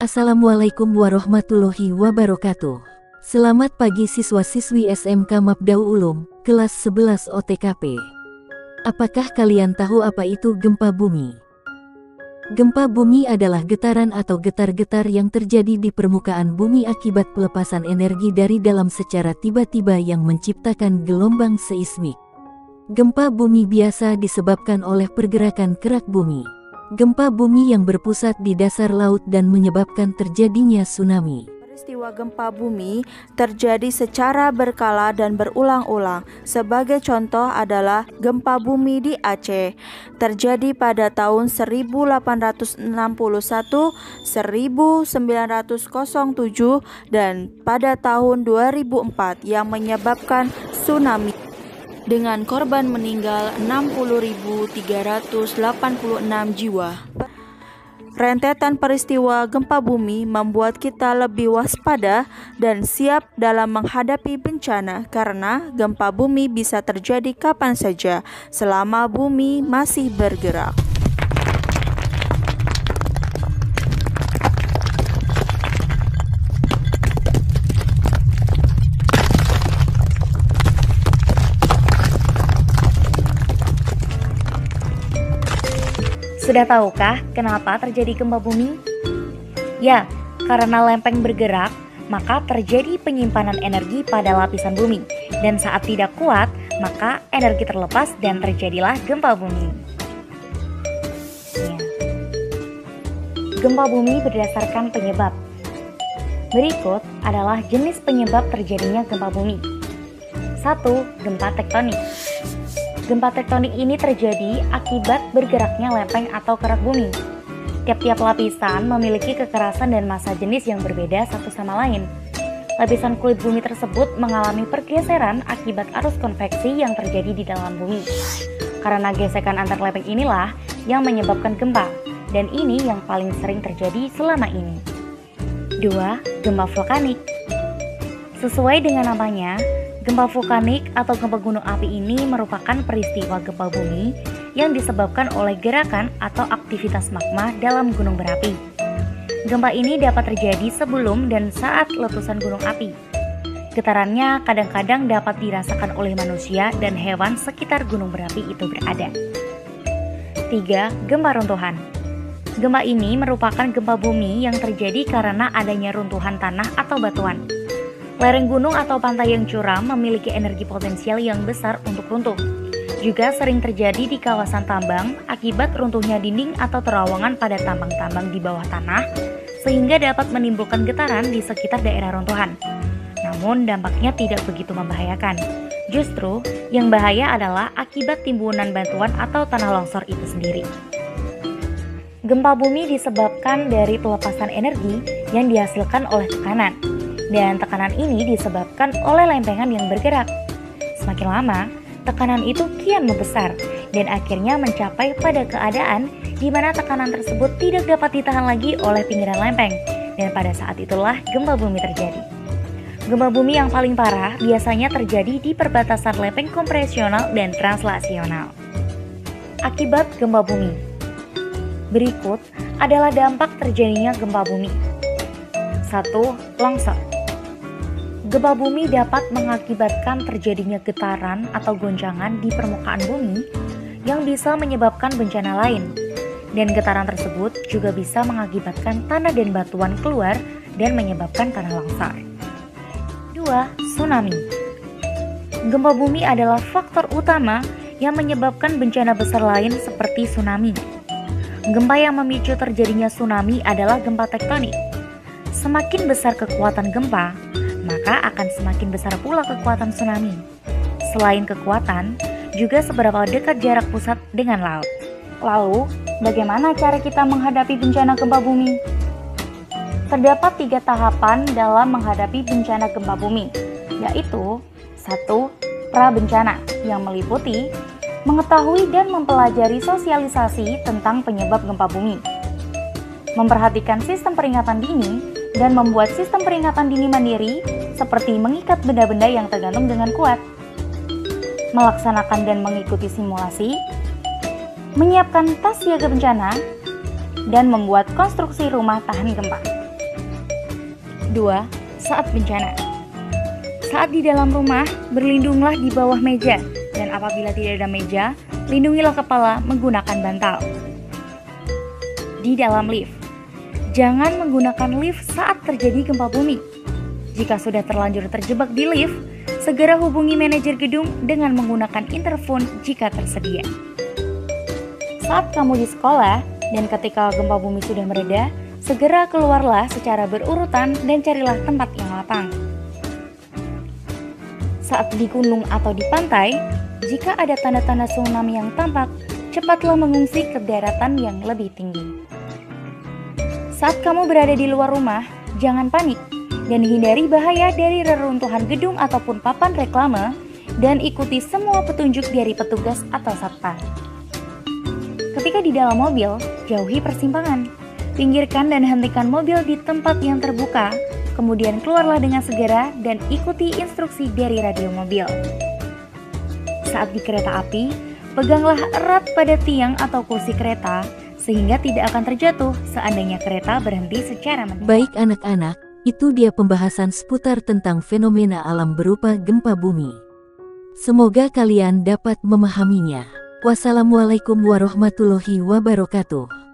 Assalamualaikum warahmatullahi wabarakatuh. Selamat pagi siswa-siswi SMK Mabdaul Ulum, kelas 11 OTKP. Apakah kalian tahu apa itu gempa bumi? Gempa bumi adalah getaran atau getar-getar yang terjadi di permukaan bumi akibat pelepasan energi dari dalam secara tiba-tiba yang menciptakan gelombang seismik. Gempa bumi biasa disebabkan oleh pergerakan kerak bumi. Gempa bumi yang berpusat di dasar laut dan menyebabkan terjadinya tsunami. Peristiwa gempa bumi terjadi secara berkala dan berulang-ulang. Sebagai contoh adalah gempa bumi di Aceh, terjadi pada tahun 1861, 1907, dan pada tahun 2004 yang menyebabkan tsunami dengan korban meninggal 60.386 jiwa. Rentetan peristiwa gempa bumi membuat kita lebih waspada dan siap dalam menghadapi bencana karena gempa bumi bisa terjadi kapan saja selama bumi masih bergerak. Sudah tahukah kenapa terjadi gempa bumi? Ya, karena lempeng bergerak, maka terjadi penyimpanan energi pada lapisan bumi. Dan saat tidak kuat, maka energi terlepas dan terjadilah gempa bumi. Ya. Gempa bumi berdasarkan penyebab. Berikut adalah jenis penyebab terjadinya gempa bumi. 1. Gempa tektonik. Gempa tektonik ini terjadi akibat bergeraknya lempeng atau kerak bumi. Tiap-tiap lapisan memiliki kekerasan dan massa jenis yang berbeda satu sama lain. Lapisan kulit bumi tersebut mengalami pergeseran akibat arus konveksi yang terjadi di dalam bumi. Karena gesekan antar lempeng inilah yang menyebabkan gempa, dan ini yang paling sering terjadi selama ini. 2. Gempa vulkanik. Sesuai dengan namanya, gempa vulkanik atau gempa gunung api ini merupakan peristiwa gempa bumi yang disebabkan oleh gerakan atau aktivitas magma dalam gunung berapi. Gempa ini dapat terjadi sebelum dan saat letusan gunung api. Getarannya kadang-kadang dapat dirasakan oleh manusia dan hewan sekitar gunung berapi itu berada. 3. Gempa runtuhan. Gempa ini merupakan gempa bumi yang terjadi karena adanya runtuhan tanah atau batuan. Lereng gunung atau pantai yang curam memiliki energi potensial yang besar untuk runtuh. Juga sering terjadi di kawasan tambang akibat runtuhnya dinding atau terowongan pada tambang-tambang di bawah tanah, sehingga dapat menimbulkan getaran di sekitar daerah runtuhan. Namun dampaknya tidak begitu membahayakan. Justru yang bahaya adalah akibat timbunan batuan atau tanah longsor itu sendiri. Gempa bumi disebabkan dari pelepasan energi yang dihasilkan oleh tekanan. Dan tekanan ini disebabkan oleh lempengan yang bergerak. Semakin lama, tekanan itu kian membesar dan akhirnya mencapai pada keadaan di mana tekanan tersebut tidak dapat ditahan lagi oleh pinggiran lempeng. Dan pada saat itulah gempa bumi terjadi. Gempa bumi yang paling parah biasanya terjadi di perbatasan lempeng kompresional dan translasional. Akibat gempa bumi. Berikut adalah dampak terjadinya gempa bumi. 1. Longsor. Gempa bumi dapat mengakibatkan terjadinya getaran atau goncangan di permukaan bumi yang bisa menyebabkan bencana lain. Dan getaran tersebut juga bisa mengakibatkan tanah dan batuan keluar dan menyebabkan tanah longsor. 2. Tsunami. Gempa bumi adalah faktor utama yang menyebabkan bencana besar lain seperti tsunami. Gempa yang memicu terjadinya tsunami adalah gempa tektonik. Semakin besar kekuatan gempa, maka akan semakin besar pula kekuatan tsunami. Selain kekuatan, juga seberapa dekat jarak pusat dengan laut. Lalu, bagaimana cara kita menghadapi bencana gempa bumi? Terdapat 3 tahapan dalam menghadapi bencana gempa bumi, yaitu 1. Pra-bencana, yang meliputi mengetahui dan mempelajari sosialisasi tentang penyebab gempa bumi, memperhatikan sistem peringatan dini, dan membuat sistem peringatan dini mandiri seperti mengikat benda-benda yang tergantung dengan kuat, melaksanakan dan mengikuti simulasi, menyiapkan tas siaga bencana, dan membuat konstruksi rumah tahan gempa. 2. Saat bencana. Saat di dalam rumah, berlindunglah di bawah meja, dan apabila tidak ada meja, lindungilah kepala menggunakan bantal. Di dalam lift. Jangan menggunakan lift saat terjadi gempa bumi. Jika sudah terlanjur terjebak di lift, segera hubungi manajer gedung dengan menggunakan interphone jika tersedia. Saat kamu di sekolah dan ketika gempa bumi sudah mereda, segera keluarlah secara berurutan dan carilah tempat yang lapang. Saat di gunung atau di pantai, jika ada tanda-tanda tsunami yang tampak, cepatlah mengungsi ke daratan yang lebih tinggi. Saat kamu berada di luar rumah, jangan panik dan hindari bahaya dari reruntuhan gedung ataupun papan reklame dan ikuti semua petunjuk dari petugas atau satpam. Ketika di dalam mobil, jauhi persimpangan. Pinggirkan dan hentikan mobil di tempat yang terbuka, kemudian keluarlah dengan segera dan ikuti instruksi dari radio mobil. Saat di kereta api, peganglah erat pada tiang atau kursi kereta sehingga tidak akan terjatuh seandainya kereta berhenti secara mendadak. Baik anak-anak, itu dia pembahasan seputar tentang fenomena alam berupa gempa bumi. Semoga kalian dapat memahaminya. Wassalamualaikum warahmatullahi wabarakatuh.